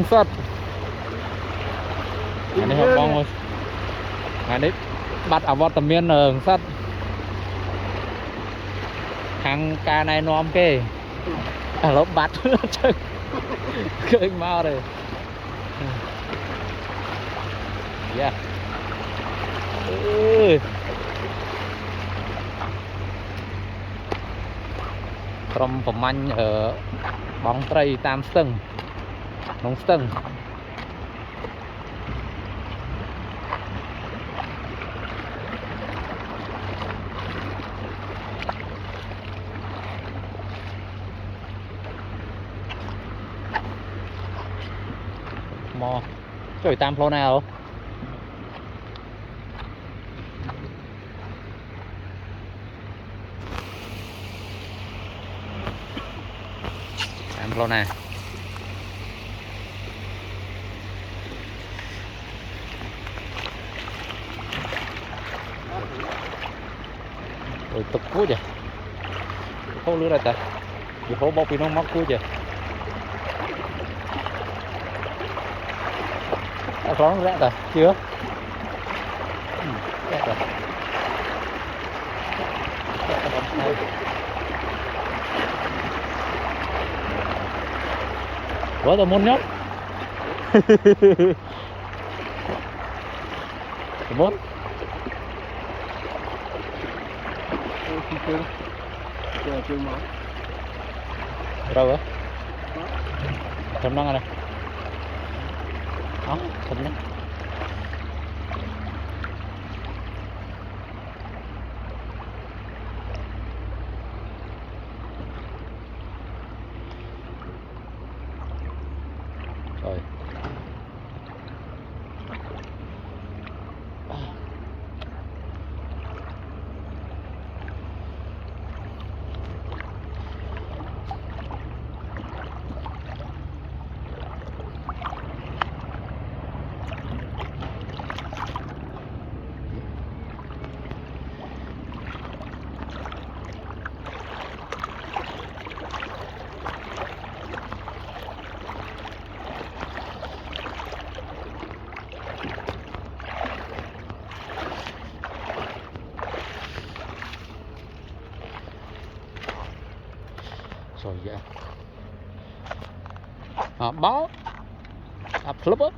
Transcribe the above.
sắt này họ bong này bắt ở vọt tầm miên ở sắt hàng ca này nom kê à lớp bắt chơi cười mau rồi yeah from phẩm anh ở bóng tray tam sừng nóng sừng mò trời tam flow nào tam flow này rồi tục cuối vậy không lứa ra ta chỉ phố bọc nó móc cuối vậy đã có rẽ rồi chưa rẽ rồi có tao muốn nhóc muốn đâu á thầm năng này đó thầm năng rồi rồi vậy báo flip up